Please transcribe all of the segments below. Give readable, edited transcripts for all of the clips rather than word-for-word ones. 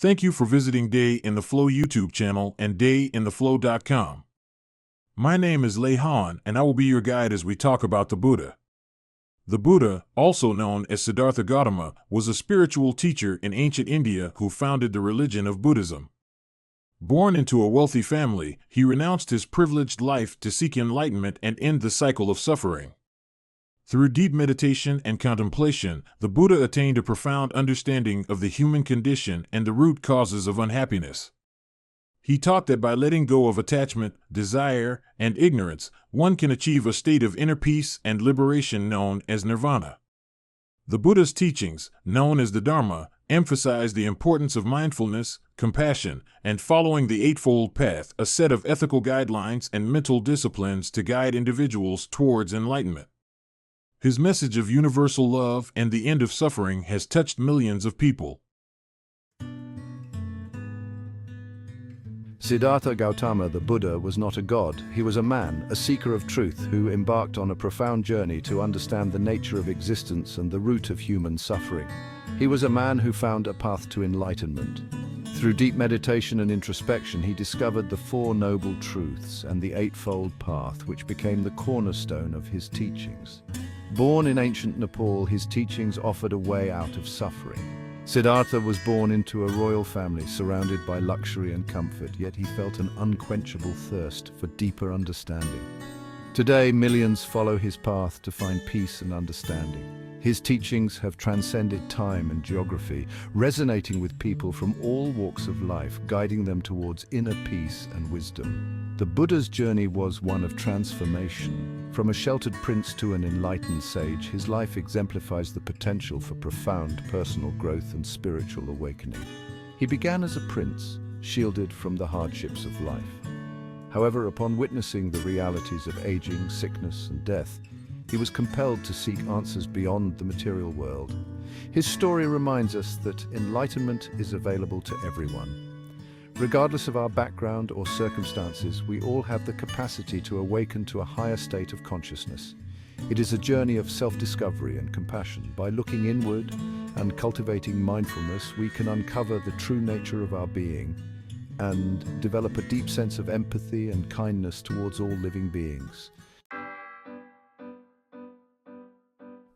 Thank you for visiting Day in the Flow YouTube channel and dayintheflow.com. My name is Lei Han, and I will be your guide as we talk about the Buddha. The Buddha, also known as Siddhartha Gautama, was a spiritual teacher in ancient India who founded the religion of Buddhism. Born into a wealthy family, he renounced his privileged life to seek enlightenment and end the cycle of suffering. Through deep meditation and contemplation, the Buddha attained a profound understanding of the human condition and the root causes of unhappiness. He taught that by letting go of attachment, desire, and ignorance, one can achieve a state of inner peace and liberation known as nirvana. The Buddha's teachings, known as the Dharma, emphasize the importance of mindfulness, compassion, and following the Eightfold Path, a set of ethical guidelines and mental disciplines to guide individuals towards enlightenment. His message of universal love and the end of suffering has touched millions of people. Siddhartha Gautama, the Buddha, was not a god. He was a man, a seeker of truth, who embarked on a profound journey to understand the nature of existence and the root of human suffering. He was a man who found a path to enlightenment. Through deep meditation and introspection, he discovered the Four Noble Truths and the Eightfold Path, which became the cornerstone of his teachings. Born in ancient Nepal, his teachings offered a way out of suffering. Siddhartha was born into a royal family surrounded by luxury and comfort, yet he felt an unquenchable thirst for deeper understanding. Today, millions follow his path to find peace and understanding. His teachings have transcended time and geography, resonating with people from all walks of life, guiding them towards inner peace and wisdom. The Buddha's journey was one of transformation. From a sheltered prince to an enlightened sage, his life exemplifies the potential for profound personal growth and spiritual awakening. He began as a prince, shielded from the hardships of life. However, upon witnessing the realities of aging, sickness, and death, he was compelled to seek answers beyond the material world. His story reminds us that enlightenment is available to everyone. Regardless of our background or circumstances, we all have the capacity to awaken to a higher state of consciousness. It is a journey of self-discovery and compassion. By looking inward and cultivating mindfulness, we can uncover the true nature of our being and develop a deep sense of empathy and kindness towards all living beings.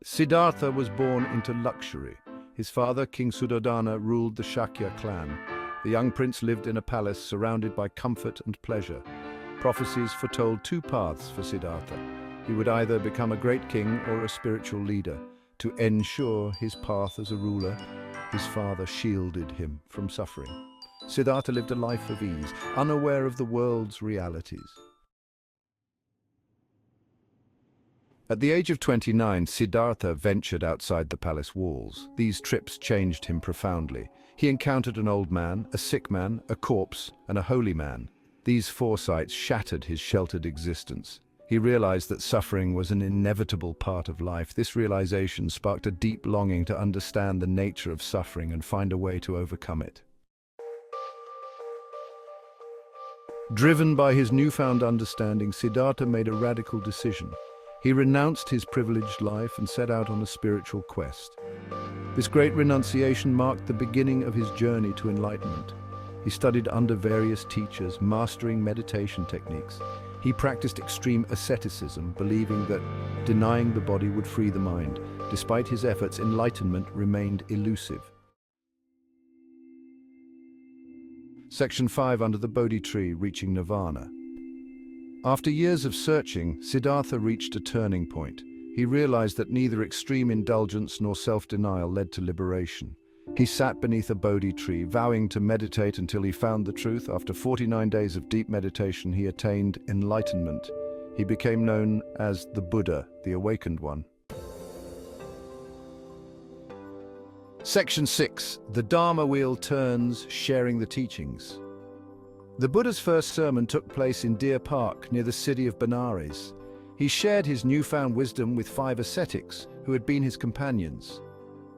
Siddhartha was born into luxury. His father, King Suddhodana, ruled the Shakya clan. The young prince lived in a palace surrounded by comfort and pleasure. Prophecies foretold two paths for Siddhartha. He would either become a great king or a spiritual leader. To ensure his path as a ruler, his father shielded him from suffering. Siddhartha lived a life of ease, unaware of the world's realities. At the age of 29, Siddhartha ventured outside the palace walls. These trips changed him profoundly. He encountered an old man, a sick man, a corpse, and a holy man. These foresights shattered his sheltered existence. He realized that suffering was an inevitable part of life. This realization sparked a deep longing to understand the nature of suffering and find a way to overcome it. Driven by his newfound understanding, Siddhartha made a radical decision. He renounced his privileged life and set out on a spiritual quest. This great renunciation marked the beginning of his journey to enlightenment. He studied under various teachers, mastering meditation techniques. He practiced extreme asceticism, believing that denying the body would free the mind. Despite his efforts, enlightenment remained elusive. Section 5, Under the Bodhi Tree, Reaching Nirvana. After years of searching, Siddhartha reached a turning point. He realized that neither extreme indulgence nor self-denial led to liberation. He sat beneath a Bodhi tree, vowing to meditate until he found the truth. After 49 days of deep meditation, he attained enlightenment. He became known as the Buddha, the Awakened One. Section 6. The Dharma Wheel Turns, Sharing the Teachings. The Buddha's first sermon took place in Deer Park, near the city of Benares. He shared his newfound wisdom with 5 ascetics who had been his companions.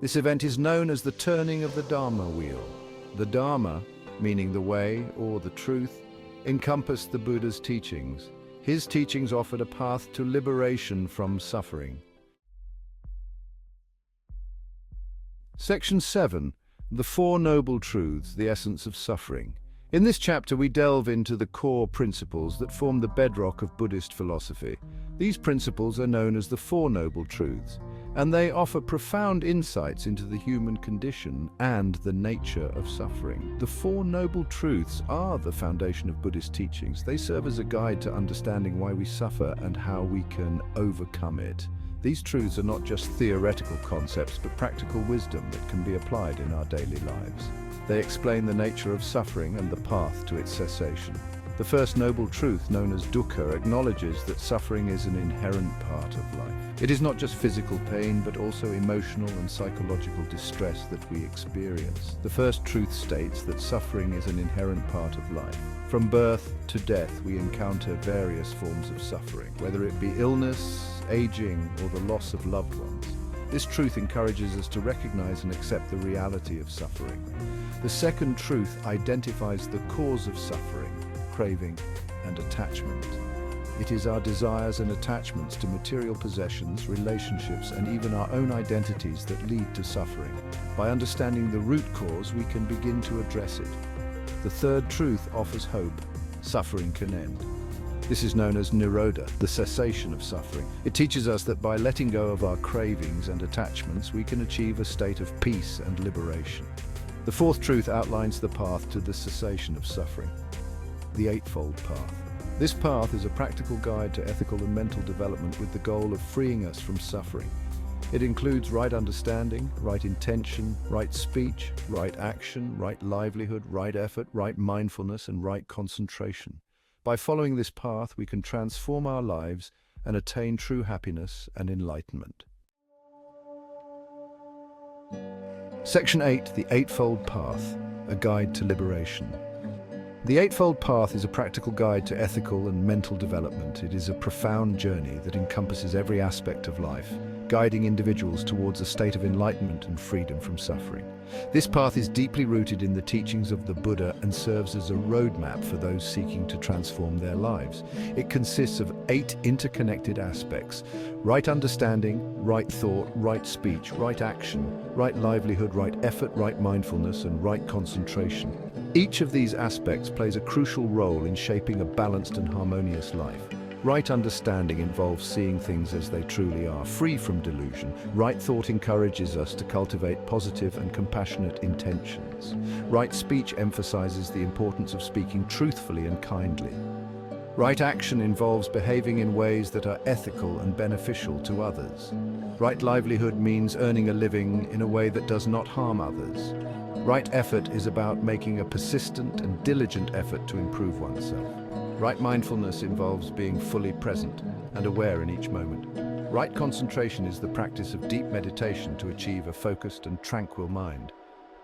This event is known as the turning of the Dharma wheel. The Dharma, meaning the way or the truth, encompassed the Buddha's teachings. His teachings offered a path to liberation from suffering. Section 7. The Four Noble Truths, the essence of suffering. In this chapter, we delve into the core principles that form the bedrock of Buddhist philosophy. These principles are known as the Four Noble Truths, and they offer profound insights into the human condition and the nature of suffering. The Four Noble Truths are the foundation of Buddhist teachings. They serve as a guide to understanding why we suffer and how we can overcome it. These truths are not just theoretical concepts, but practical wisdom that can be applied in our daily lives. They explain the nature of suffering and the path to its cessation. The first noble truth, known as dukkha, acknowledges that suffering is an inherent part of life. It is not just physical pain, but also emotional and psychological distress that we experience. The first truth states that suffering is an inherent part of life. From birth to death, we encounter various forms of suffering, whether it be illness, aging, or the loss of loved ones. This truth encourages us to recognize and accept the reality of suffering. The second truth identifies the cause of suffering, craving, and attachment. It is our desires and attachments to material possessions, relationships, and even our own identities that lead to suffering. By understanding the root cause, we can begin to address it. The third truth offers hope. Suffering can end. This is known as nirodha, the cessation of suffering. It teaches us that by letting go of our cravings and attachments, we can achieve a state of peace and liberation. The fourth truth outlines the path to the cessation of suffering. The Eightfold Path. This path is a practical guide to ethical and mental development with the goal of freeing us from suffering. It includes right understanding, right intention, right speech, right action, right livelihood, right effort, right mindfulness, and right concentration. By following this path, we can transform our lives and attain true happiness and enlightenment. Section 8, The Eightfold Path, a guide to liberation. The Eightfold Path is a practical guide to ethical and mental development. It is a profound journey that encompasses every aspect of life, guiding individuals towards a state of enlightenment and freedom from suffering. This path is deeply rooted in the teachings of the Buddha and serves as a roadmap for those seeking to transform their lives. It consists of 8 interconnected aspects: right understanding, right thought, right speech, right action, right livelihood, right effort, right mindfulness, and right concentration. Each of these aspects plays a crucial role in shaping a balanced and harmonious life. Right understanding involves seeing things as they truly are, free from delusion. Right thought encourages us to cultivate positive and compassionate intentions. Right speech emphasizes the importance of speaking truthfully and kindly. Right action involves behaving in ways that are ethical and beneficial to others. Right livelihood means earning a living in a way that does not harm others. Right effort is about making a persistent and diligent effort to improve oneself. Right mindfulness involves being fully present and aware in each moment. Right concentration is the practice of deep meditation to achieve a focused and tranquil mind.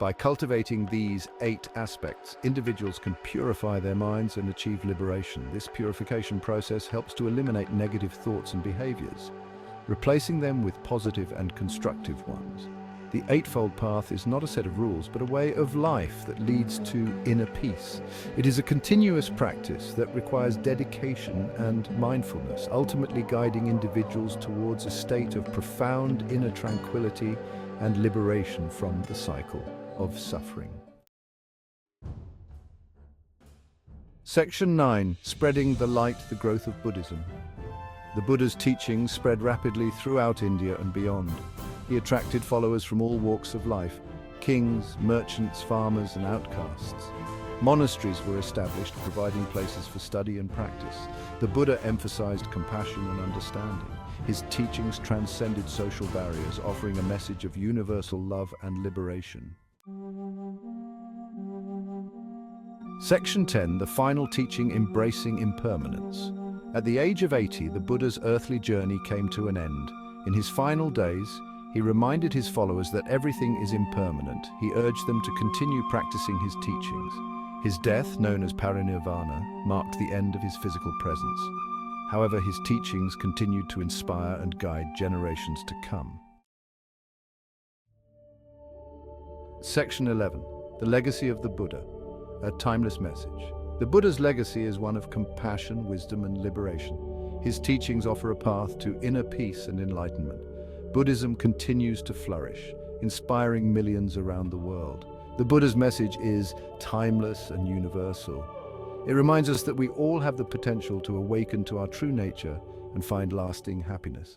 By cultivating these 8 aspects, individuals can purify their minds and achieve liberation. This purification process helps to eliminate negative thoughts and behaviors, replacing them with positive and constructive ones. The Eightfold Path is not a set of rules, but a way of life that leads to inner peace. It is a continuous practice that requires dedication and mindfulness, ultimately guiding individuals towards a state of profound inner tranquility and liberation from the cycle of suffering. Section 9. Spreading the light, the growth of Buddhism. The Buddha's teachings spread rapidly throughout India and beyond. He attracted followers from all walks of life: kings, merchants, farmers, and outcasts. Monasteries were established, providing places for study and practice. The Buddha emphasized compassion and understanding. His teachings transcended social barriers, offering a message of universal love and liberation. Section 10. The final teaching, embracing impermanence. At the age of 80, the Buddha's earthly journey came to an end. In his final days, he reminded his followers that everything is impermanent. He urged them to continue practicing his teachings. His death, known as parinirvana, marked the end of his physical presence. However, his teachings continued to inspire and guide generations to come. Section 11. The legacy of the Buddha, a timeless message. The Buddha's legacy is one of compassion, wisdom, and liberation. His teachings offer a path to inner peace and enlightenment. Buddhism continues to flourish, inspiring millions around the world. The Buddha's message is timeless and universal. It reminds us that we all have the potential to awaken to our true nature and find lasting happiness.